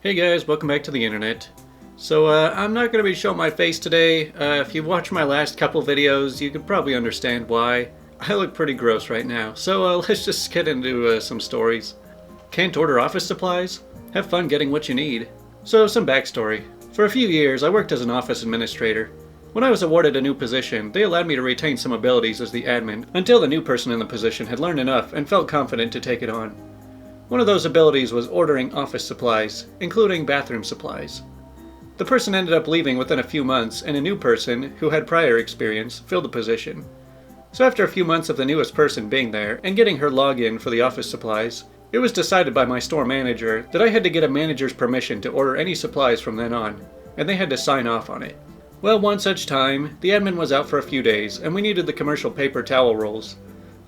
Hey guys, welcome back to the internet. So I'm not going to be showing my face today. If you've watched my last couple videos, you could probably understand why. I look pretty gross right now, so let's just get into some stories. Can't order office supplies? Have fun getting what you need. So some backstory. For a few years I worked as an office administrator. When I was awarded a new position, they allowed me to retain some abilities as the admin until the new person in the position had learned enough and felt confident to take it on. One of those abilities was ordering office supplies, including bathroom supplies. The person ended up leaving within a few months, and a new person, who had prior experience, filled the position. So after a few months of the newest person being there and getting her login for the office supplies, it was decided by my store manager that I had to get a manager's permission to order any supplies from then on, and they had to sign off on it. Well, one such time, the admin was out for a few days, and we needed the commercial paper towel rolls.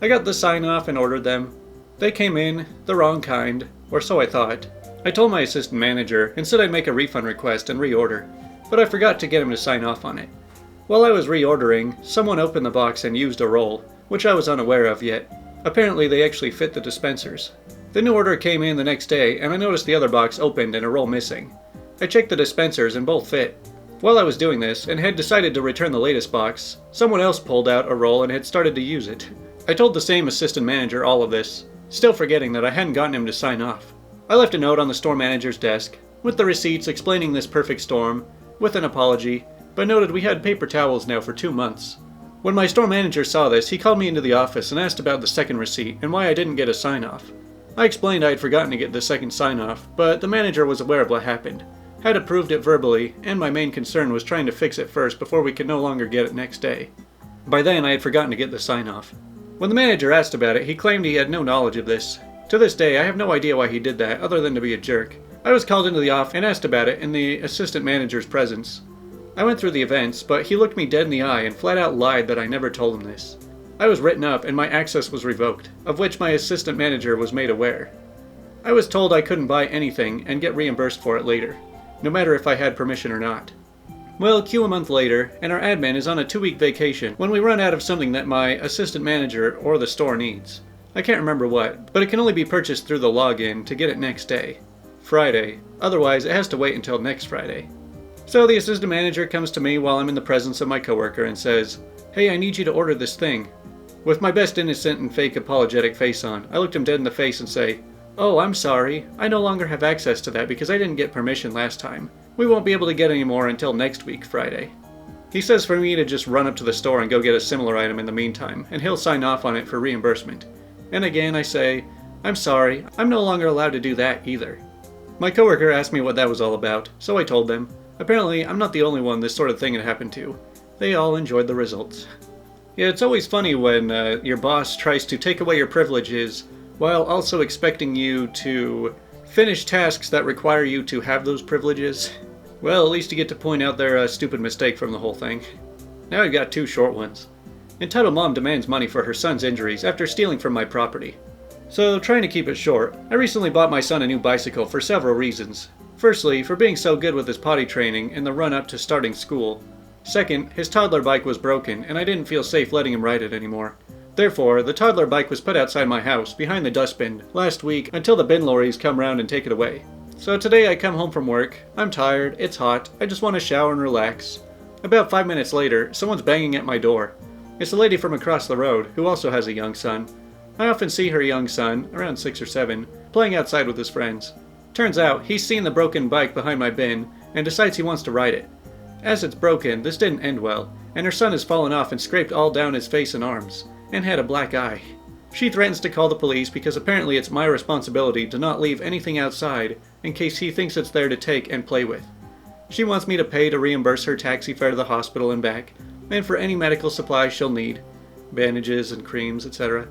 I got the sign off and ordered them. They came in, the wrong kind, or so I thought. I told my assistant manager and said I'd make a refund request and reorder, but I forgot to get him to sign off on it. While I was reordering, someone opened the box and used a roll, which I was unaware of yet. Apparently they actually fit the dispensers. The new order came in the next day, and I noticed the other box opened and a roll missing. I checked the dispensers and both fit. While I was doing this, and had decided to return the latest box, someone else pulled out a roll and had started to use it. I told the same assistant manager all of this, still forgetting that I hadn't gotten him to sign off. I left a note on the store manager's desk, with the receipts explaining this perfect storm, with an apology, but noted we had paper towels now for 2 months. When my store manager saw this, he called me into the office and asked about the second receipt and why I didn't get a sign-off. I explained I had forgotten to get the second sign-off, but the manager was aware of what happened, had approved it verbally, and my main concern was trying to fix it first before we could no longer get it next day. By then I had forgotten to get the sign-off. When the manager asked about it, he claimed he had no knowledge of this. To this day, I have no idea why he did that, other than to be a jerk. I was called into the office and asked about it in the assistant manager's presence. I went through the events, but he looked me dead in the eye and flat out lied that I never told him this. I was written up and my access was revoked, of which my assistant manager was made aware. I was told I couldn't buy anything and get reimbursed for it later, no matter if I had permission or not. Well, cue a month later, and our admin is on a 2-week vacation when we run out of something that my assistant manager or the store needs. I can't remember what, but it can only be purchased through the login to get it next day. Friday. Otherwise, it has to wait until next Friday. So the assistant manager comes to me while I'm in the presence of my coworker and says, "Hey, I need you to order this thing." With my best innocent and fake apologetic face on, I looked him dead in the face and say, "Oh, I'm sorry. I no longer have access to that because I didn't get permission last time. We won't be able to get any more until next week, Friday." He says for me to just run up to the store and go get a similar item in the meantime, and he'll sign off on it for reimbursement. And again I say, "I'm sorry, I'm no longer allowed to do that either." My coworker asked me what that was all about, so I told them. Apparently, I'm not the only one this sort of thing had happened to. They all enjoyed the results. Yeah, it's always funny when your boss tries to take away your privileges while also expecting you to finish tasks that require you to have those privileges. Well, at least you get to point out their stupid mistake from the whole thing. Now I've got 2 short ones. Entitled mom demands money for her son's injuries after stealing from my property. So, trying to keep it short, I recently bought my son a new bicycle for several reasons. Firstly, for being so good with his potty training in the run-up to starting school. Second, his toddler bike was broken and I didn't feel safe letting him ride it anymore. Therefore, the toddler bike was put outside my house, behind the dustbin, last week until the bin lorries come round and take it away. So today I come home from work, I'm tired, it's hot, I just want to shower and relax. About 5 minutes later, someone's banging at my door. It's a lady from across the road, who also has a young son. I often see her young son, around 6 or 7, playing outside with his friends. Turns out, he's seen the broken bike behind my bin, and decides he wants to ride it. As it's broken, this didn't end well, and her son has fallen off and scraped all down his face and arms, and had a black eye. She threatens to call the police because apparently it's my responsibility to not leave anything outside in case he thinks it's there to take and play with. She wants me to pay to reimburse her taxi fare to the hospital and back, and for any medical supplies she'll need, bandages and creams, etc.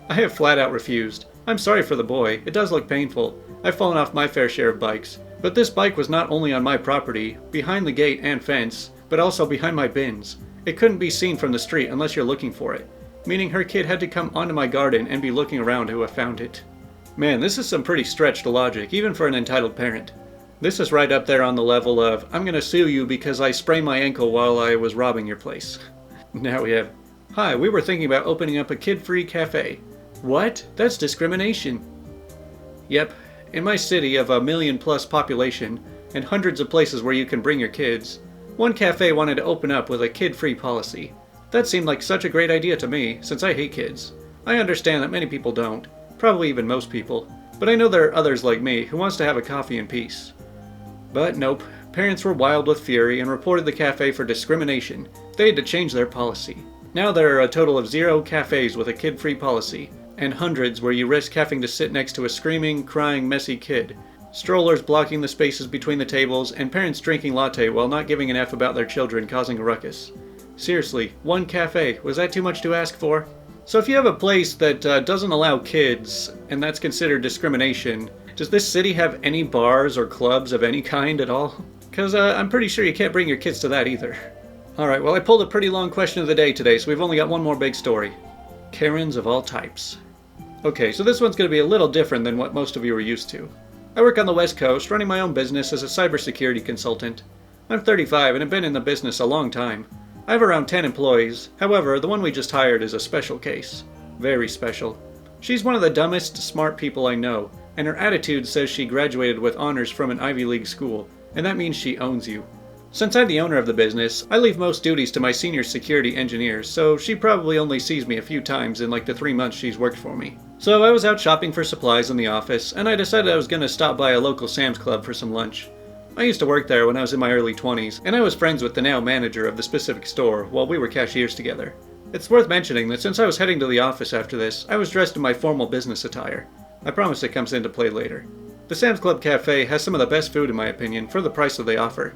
I have flat out refused. I'm sorry for the boy, it does look painful. I've fallen off my fair share of bikes, but this bike was not only on my property, behind the gate and fence, but also behind my bins. It couldn't be seen from the street unless you're looking for it, meaning her kid had to come onto my garden and be looking around to have found it. Man, this is some pretty stretched logic, even for an entitled parent. This is right up there on the level of, I'm gonna sue you because I sprained my ankle while I was robbing your place. Now we have, "Hi, we were thinking about opening up a kid-free cafe." What? That's discrimination. Yep, In my city of 1 million+ population, and hundreds of places where you can bring your kids, one cafe wanted to open up with a kid-free policy. That seemed like such a great idea to me, since I hate kids. I understand that many people don't, probably even most people, but I know there are others like me who wants to have a coffee in peace. But nope, parents were wild with fury and reported the cafe for discrimination. They had to change their policy. Now there are a total of 0 cafes with a kid-free policy, and hundreds where you risk having to sit next to a screaming, crying, messy kid. Strollers blocking the spaces between the tables, and parents drinking latte while not giving an F about their children causing a ruckus. Seriously, 1 cafe, was that too much to ask for? So if you have a place that doesn't allow kids, and that's considered discrimination, does this city have any bars or clubs of any kind at all? Because I'm pretty sure you can't bring your kids to that either. Alright, well I pulled a pretty long question of the day today, so we've only got one more big story. Karens of all types. Okay, so this one's going to be a little different than what most of you are used to. I work on the West Coast, running my own business as a cybersecurity consultant. I'm 35 and have been in the business a long time. I have around 10 employees, however, the one we just hired is a special case. Very special. She's one of the dumbest, smart people I know, and her attitude says she graduated with honors from an Ivy League school, and that means she owns you. Since I'm the owner of the business, I leave most duties to my senior security engineers, so she probably only sees me a few times in like the 3 months she's worked for me. So I was out shopping for supplies in the office, and I decided I was going to stop by a local Sam's Club for some lunch. I used to work there when I was in my early 20s, and I was friends with the now manager of the specific store while we were cashiers together. It's worth mentioning that since I was heading to the office after this, I was dressed in my formal business attire. I promise it comes into play later. The Sam's Club cafe has some of the best food in my opinion for the price that they offer.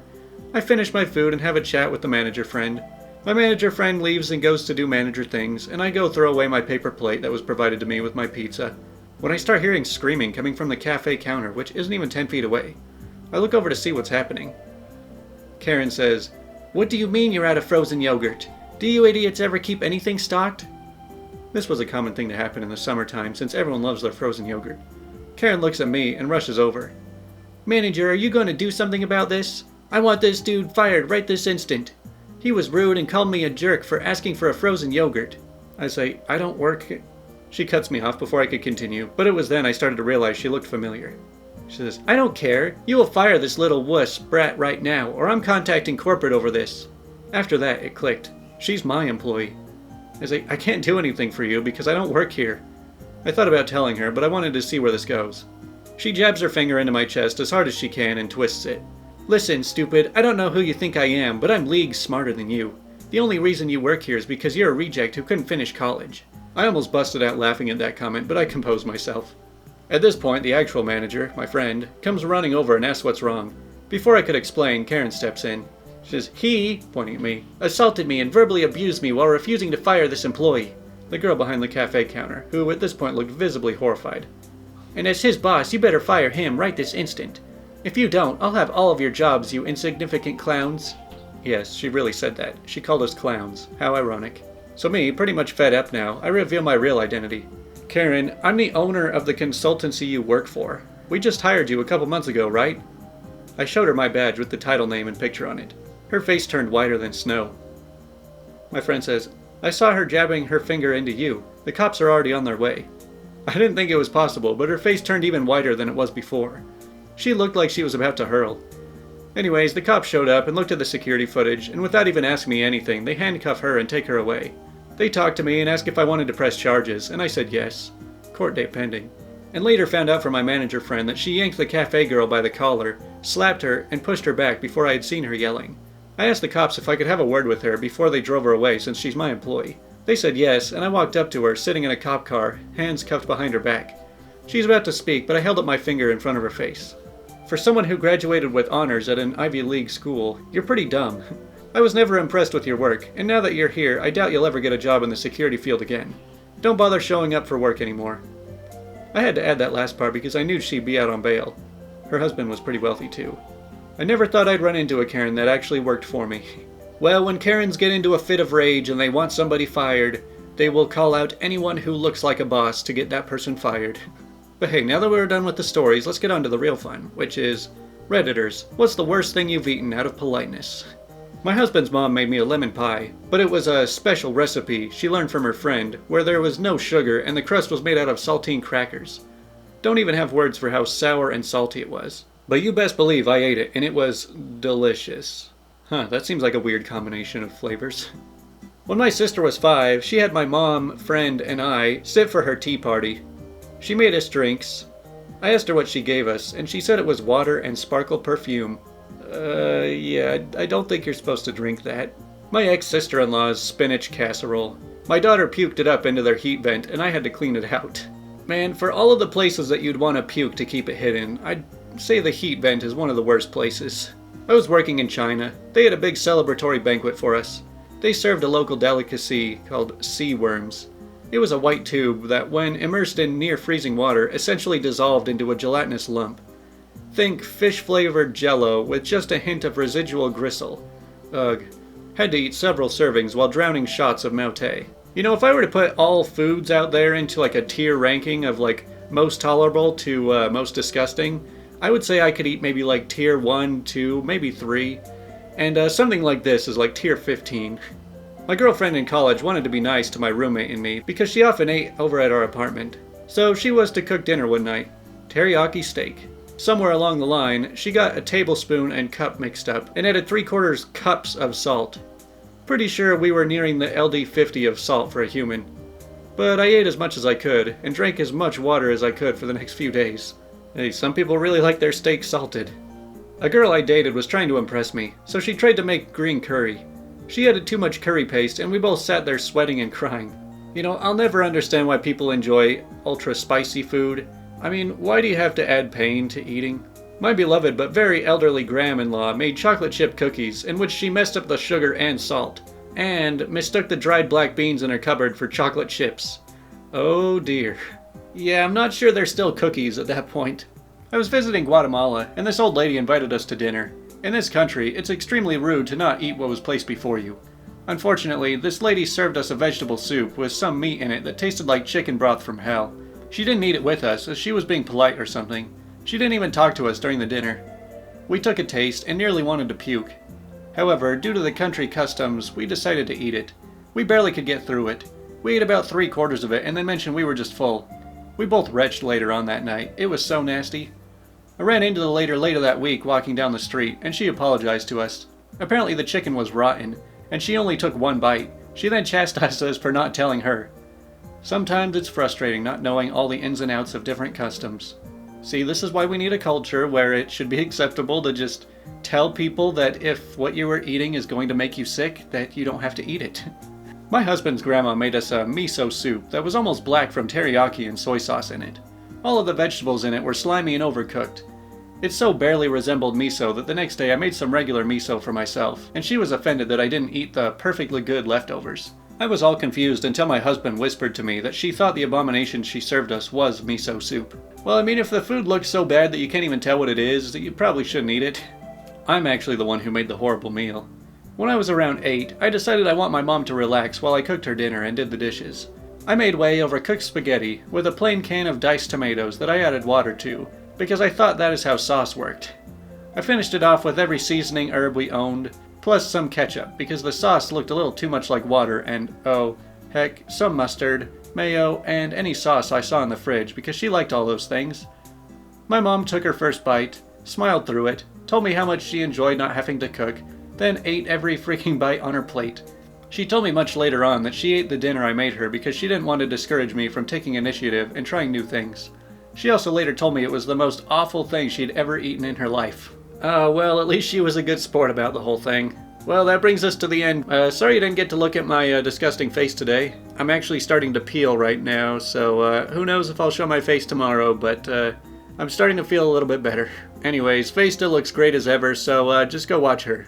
I finish my food and have a chat with the manager friend. My manager friend leaves and goes to do manager things, and I go throw away my paper plate that was provided to me with my pizza, when I start hearing screaming coming from the cafe counter, which isn't even 10 feet away. I look over to see what's happening. Karen says, "What do you mean you're out of frozen yogurt? Do you idiots ever keep anything stocked?" This was a common thing to happen in the summertime since everyone loves their frozen yogurt. Karen looks at me and rushes over. "Manager, are you going to do something about this? I want this dude fired right this instant. He was rude and called me a jerk for asking for a frozen yogurt." I say, "I don't work." She cuts me off before I could continue, but it was then I started to realize she looked familiar. She says, "I don't care. You will fire this little wuss brat right now, or I'm contacting corporate over this." After that, it clicked. She's my employee. I say, "I can't do anything for you because I don't work here." I thought about telling her, but I wanted to see where this goes. She jabs her finger into my chest as hard as she can and twists it. "Listen, stupid, I don't know who you think I am, but I'm leagues smarter than you. The only reason you work here is because you're a reject who couldn't finish college." I almost busted out laughing at that comment, but I composed myself. At this point, the actual manager, my friend, comes running over and asks what's wrong. Before I could explain, Karen steps in. She says, "He," pointing at me, "assaulted me and verbally abused me while refusing to fire this employee." The girl behind the cafe counter, who at this point looked visibly horrified. "And as his boss, you better fire him right this instant. If you don't, I'll have all of your jobs, you insignificant clowns." Yes, she really said that. She called us clowns. How ironic. So me, pretty much fed up now, I reveal my real identity. "Karen, I'm the owner of the consultancy you work for. We just hired you a couple months ago, right?" I showed her my badge with the title name and picture on it. Her face turned whiter than snow. My friend says, "I saw her jabbing her finger into you. The cops are already on their way." I didn't think it was possible, but her face turned even whiter than it was before. She looked like she was about to hurl. Anyways, the cops showed up and looked at the security footage, and without even asking me anything, they handcuff her and take her away. They talked to me and asked if I wanted to press charges, and I said yes. Court date pending. And later found out from my manager friend that she yanked the cafe girl by the collar, slapped her, and pushed her back before I had seen her yelling. I asked the cops if I could have a word with her before they drove her away since she's my employee. They said yes, and I walked up to her, sitting in a cop car, hands cuffed behind her back. She's about to speak, but I held up my finger in front of her face. "For someone who graduated with honors at an Ivy League school, you're pretty dumb. I was never impressed with your work, and now that you're here, I doubt you'll ever get a job in the security field again. Don't bother showing up for work anymore." I had to add that last part because I knew she'd be out on bail. Her husband was pretty wealthy too. I never thought I'd run into a Karen that actually worked for me. Well, when Karens get into a fit of rage and they want somebody fired, they will call out anyone who looks like a boss to get that person fired. But hey, now that we're done with the stories, let's get on to the real fun, which is, Redditors, what's the worst thing you've eaten out of politeness? My husband's mom made me a lemon pie, but it was a special recipe she learned from her friend, where there was no sugar and the crust was made out of saltine crackers. don't even have words for how sour and salty it was. But you best believe I ate it, and it was delicious. Huh, that seems like a weird combination of flavors. When my sister was 5, she had my mom, friend, and I sit for her tea party. She made us drinks. I asked her what she gave us, and she said it was water and sparkle perfume. Yeah, I don't think you're supposed to drink that. My ex-sister-in-law's spinach casserole. My daughter puked it up into their heat vent, and I had to clean it out. Man, for all of the places that you'd want to puke to keep it hidden, I'd say the heat vent is one of the worst places. I was working in China. They had a big celebratory banquet for us. They served a local delicacy called sea worms. It was a white tube that, when immersed in near-freezing water, essentially dissolved into a gelatinous lump. Think fish-flavored jello with just a hint of residual gristle. Ugh. Had to eat several servings while drowning shots of Maute. You know, if I were to put all foods out there into like a tier ranking of like most tolerable to most disgusting, I would say I could eat maybe like tier 1, 2, maybe 3. And something like this is like tier 15. My girlfriend in college wanted to be nice to my roommate and me because she often ate over at our apartment. So she was to cook dinner one night. Teriyaki steak. Somewhere along the line, she got a tablespoon and cup mixed up and added 3/4 cups of salt. Pretty sure we were nearing the LD50 of salt for a human. But I ate as much as I could and drank as much water as I could for the next few days. Hey, some people really like their steak salted. A girl I dated was trying to impress me, so she tried to make green curry. She added too much curry paste and we both sat there sweating and crying. You know, I'll never understand why people enjoy ultra spicy food. I mean, why do you have to add pain to eating? My beloved but very elderly gram-in-law made chocolate chip cookies in which she messed up the sugar and salt, and mistook the dried black beans in her cupboard for chocolate chips. Oh dear. Yeah, I'm not sure they're still cookies at that point. I was visiting Guatemala, and this old lady invited us to dinner. In this country, it's extremely rude to not eat what was placed before you. Unfortunately, this lady served us a vegetable soup with some meat in it that tasted like chicken broth from hell. She didn't eat it with us, as she was being polite or something. She didn't even talk to us during the dinner. We took a taste and nearly wanted to puke. However, due to the country customs, we decided to eat it. We barely could get through it. We ate about 3/4 of it and then mentioned we were just full. We both retched later on that night. It was so nasty. I ran into the lady later that week walking down the street, and she apologized to us. Apparently the chicken was rotten, and she only took one bite. She then chastised us for not telling her. Sometimes it's frustrating not knowing all the ins and outs of different customs. See, this is why we need a culture where it should be acceptable to just tell people that if what you are eating is going to make you sick, that you don't have to eat it. My husband's grandma made us a miso soup that was almost black from teriyaki and soy sauce in it. All of the vegetables in it were slimy and overcooked. It so barely resembled miso that the next day I made some regular miso for myself, and she was offended that I didn't eat the perfectly good leftovers. I was all confused until my husband whispered to me that she thought the abomination she served us was miso soup. Well, I mean, if the food looks so bad that you can't even tell what it is, you probably shouldn't eat it. I'm actually the one who made the horrible meal. When I was around 8, I decided I want my mom to relax while I cooked her dinner and did the dishes. I made way over cooked spaghetti with a plain can of diced tomatoes that I added water to, because I thought that is how sauce worked. I finished it off with every seasoning herb we owned, plus some ketchup, because the sauce looked a little too much like water, and, oh, heck, some mustard, mayo, and any sauce I saw in the fridge, because she liked all those things. My mom took her first bite, smiled through it, told me how much she enjoyed not having to cook, then ate every freaking bite on her plate. She told me much later on that she ate the dinner I made her because she didn't want to discourage me from taking initiative and trying new things. She also later told me it was the most awful thing she'd ever eaten in her life. Well, at least she was a good sport about the whole thing. Well, that brings us to the end. Sorry you didn't get to look at my disgusting face today. I'm actually starting to peel right now, so who knows if I'll show my face tomorrow, but I'm starting to feel a little bit better. Anyways, Faye still looks great as ever, so just go watch her.